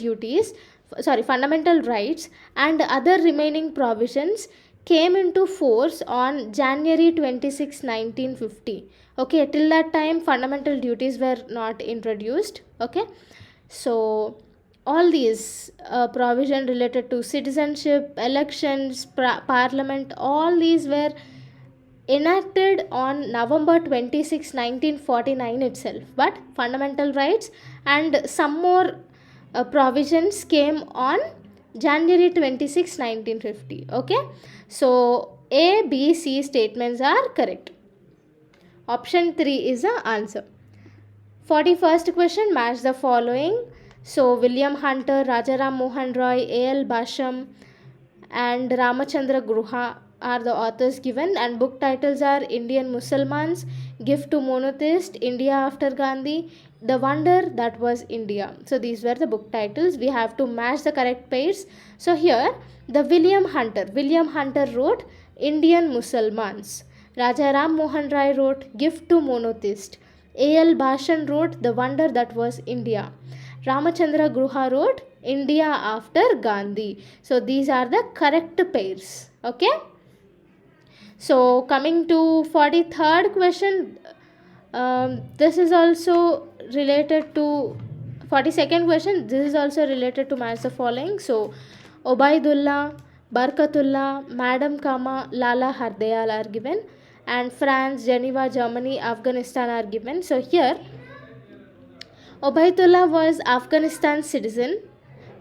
S1: rights and other remaining provisions came into force on January 26, 1950. Okay, till that time fundamental duties were not introduced. Okay, so all these provision related to citizenship, elections, parliament, all these were enacted on November 26, 1949 itself, but fundamental rights and some more provisions came on January 26, 1950. Okay, so A, B, C statements are correct. Option 3 is the answer. 41st question, match the following. So William Hunter, Rajaram Mohan Roy, A.L. Basham and Ramachandra Gruha are the authors given, and book titles are Indian Musalmans, Gift to Monotheist, India After Gandhi, The Wonder That Was India. So these were the book titles. We have to match the correct pairs. So here the William Hunter wrote Indian Musalmans, Rajaram Mohan Roy wrote Gift to Monotheist, A.L. Basham wrote The Wonder That Was India, Ramachandra Gruha wrote India After Gandhi. So these are the correct pairs. Okay, so coming to 43rd question, this is also related to 42nd question. This is also related to match the following. So Obaidullah, Barkatullah, Madam Kama, Lala Hardayal are given, and France, Geneva, Germany, Afghanistan are given. So here Obaidullah was Afghanistan's citizen,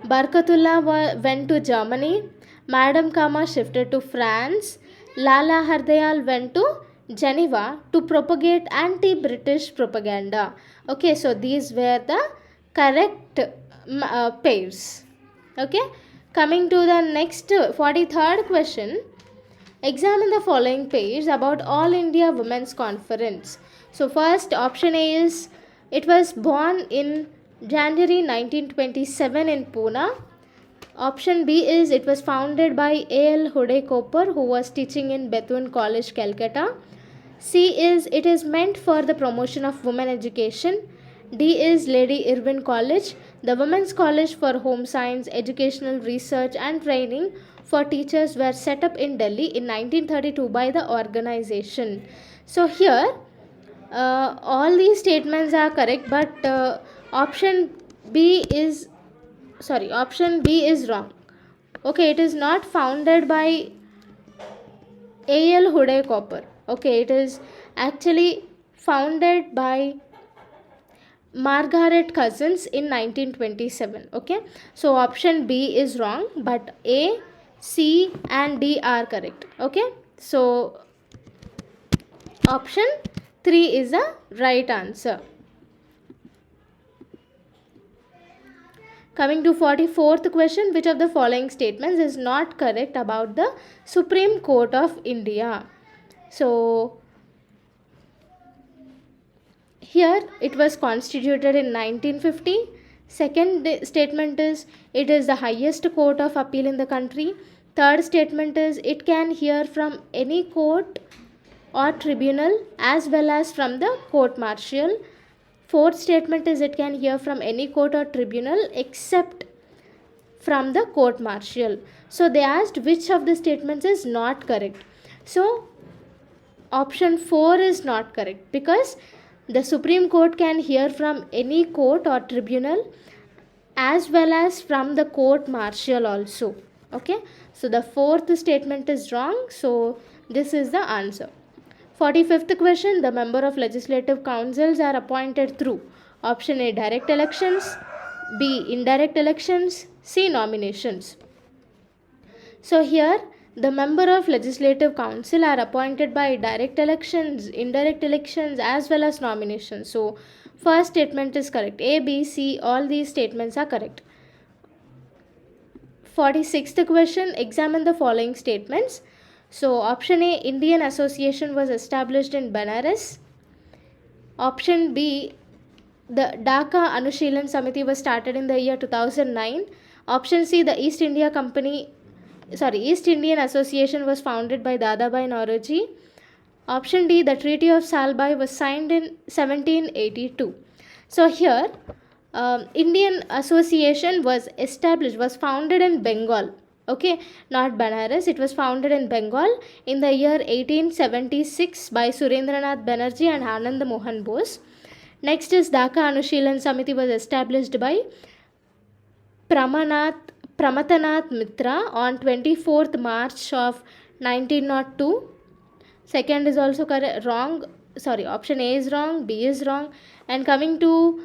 S1: Barkatullah went to Germany, Madam Kama shifted to France, Lala Hardayal went to Geneva to propagate anti-British propaganda. Okay, so these were the correct pairs. Okay, coming to the next 43rd question, examine the following pairs about All India Women's Conference. So first option A is, it was born in January 1927 in Pune. Option B is, it was founded by A.L. Hude Cooper, who was teaching in Bethune College, Calcutta. C is, it is meant for the promotion of women education. D is Lady Irwin College, the Women's College for Home Science, Educational Research and Training for Teachers were set up in Delhi in 1932 by the organization. So here all these statements are correct, but option B is wrong. Okay, it is not founded by A.L. Huday Copper. Okay, it is actually founded by Margaret Cousins in 1927. Okay, so option B is wrong, but A, C, and D are correct. Okay, so option 3 is the right answer. Coming to 44th question, which of the following statements is not correct about the Supreme Court of India? So here it was constituted in 1950. Second statement is it is the highest court of appeal in the country. Third statement is it can hear from any court or tribunal as well as from the court martial. Fourth statement is it can hear from any court or tribunal except from the court martial. So they asked which of the statements is not correct. So option 4 is not correct, because the Supreme Court can hear from any court or tribunal as well as from the court martial also. Okay, so the fourth statement is wrong, so this is the answer. 45th question, the member of legislative councils are appointed through option A, direct elections, B, indirect elections, C, nominations. So here the member of legislative council are appointed by direct elections, indirect elections, as well as nominations. So first statement is correct. A, B, C, all these statements are correct. 46th question, examine the following statements. So option A, Indian Association was established in Banaras. Option B, the Dhaka Anushilan Samiti was started in the year 2009. Option C, the East Indian Association was founded by Dadabhai Naoroji. Option D, the Treaty of Salbai was signed in 1782. So here, Indian Association was founded in Bengal. Okay, not Banaras. It was founded in Bengal in the year 1876 by Surendranath Banerjee and Anand Mohan Bose. Next is Dhaka Anushilan Samiti was established by Pramatanath Mitra on 24th March of 1902. Second is also wrong. Sorry, option A is wrong, B is wrong. And coming to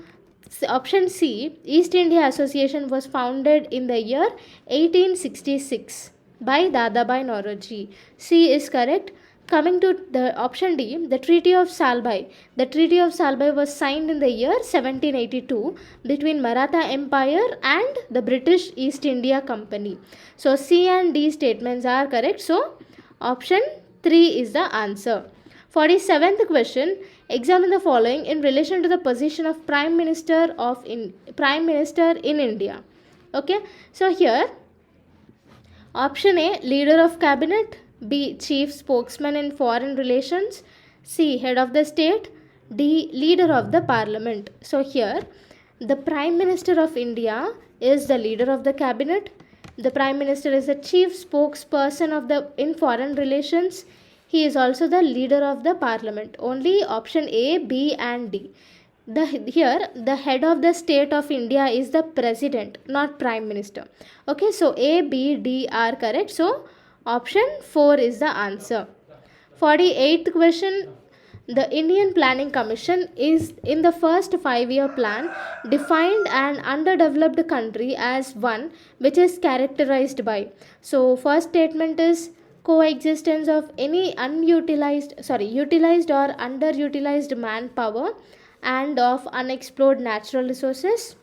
S1: option C, East India Association was founded in the year 1866 by Dadabhai Naoroji. C is correct. Coming to the option D, the Treaty of Salbai. The Treaty of Salbai was signed in the year 1782 between Maratha Empire and the British East India Company. So C and D statements are correct. So option 3 is the answer. 47th question, examine the following in relation to the position of Prime Minister in India. Okay, so here option A, leader of cabinet, B, chief spokesman in foreign relations, C, head of the state, D, leader of the parliament. So here the Prime Minister of India is the leader of the cabinet. The Prime Minister is the chief spokesperson in foreign relations. He is also the leader of the parliament. Only option A, B and D. Here the head of the state of India is the president, not prime minister. Okay, so A, B, D are correct. So option 4 is the answer. 48th question, the Indian Planning Commission is in the first 5-year plan defined an underdeveloped country as one which is characterized by. So first statement is coexistence of any utilized or underutilized manpower and of unexplored natural resources.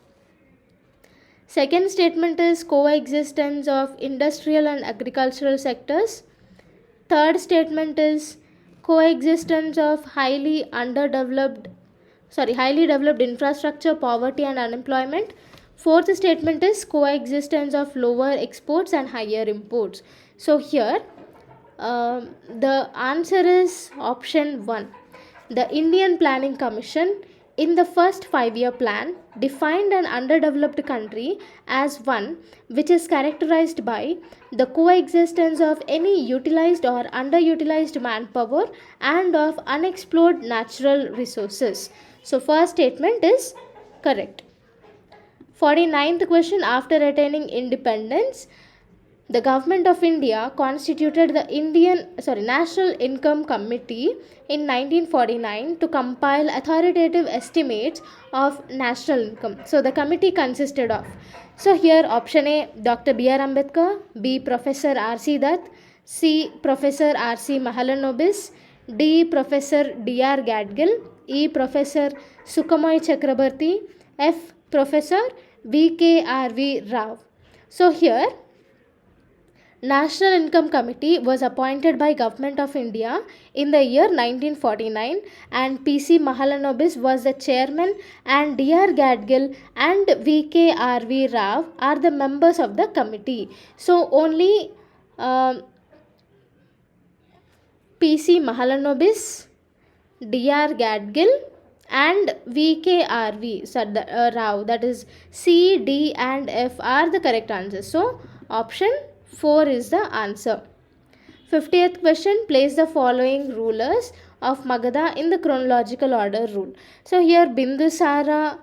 S1: Second statement is coexistence of industrial and agricultural sectors. Third statement is coexistence of highly developed infrastructure, poverty and unemployment. Fourth statement is coexistence of lower exports and higher imports. So here the answer is option 1. The Indian Planning Commission in the first 5-year plan defined an underdeveloped country as one which is characterized by the coexistence of any utilized or underutilized manpower and of unexplored natural resources. So first statement is correct. 49th question, after attaining independence, The government of India constituted the National Income Committee in 1949 to compile authoritative estimates of national income. So the committee consisted of, so here option A, Dr. B.R. Ambedkar, B. Professor R.C. Dutt, C. Professor R.C. Mahalanobis, D. Professor D.R. Gadgil, E. Professor Sukamoy Chakrabarti, F. Professor V.K.R.V. Rao. So here National Income Committee was appointed by Government of India in the year 1949, and P.C. Mahalanobis was the chairman, and D.R. Gadgil and V.K.R.V. Rao are the members of the committee. So only P.C. Mahalanobis, D.R. Gadgil and V.K.R.V. Rao, that is C, D and F are the correct answers. So option 4 is the answer. 50th question, place the following rulers of Magadha in the chronological order rule. So here Bindusara,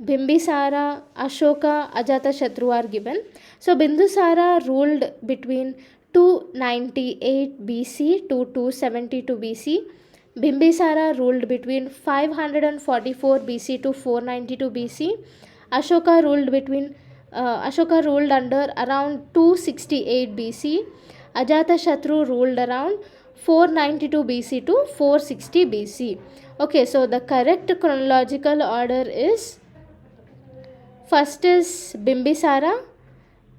S1: Bimbisara, Ashoka, Ajatashatru are given. So Bindusara ruled between 298 BC to 272 BC. Bimbisara ruled between 544 BC to 492 BC. Ashoka ruled under around 268 BC. Ajatashatru ruled around 492 BC to 460 BC. Okay, so the correct chronological order is, first is Bimbisara,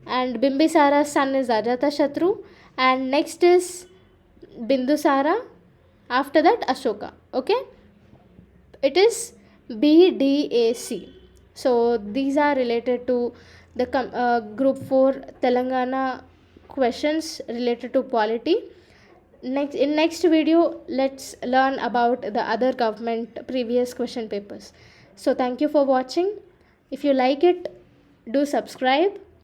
S1: and Bimbisara's son is Ajatashatru, and next is Bindusara, after that Ashoka. Okay, it is BDAC. So these are related to the group 4 Telangana questions related to polity. In next video, let's learn about the other government previous question papers. So thank you for watching. If you like it, do subscribe.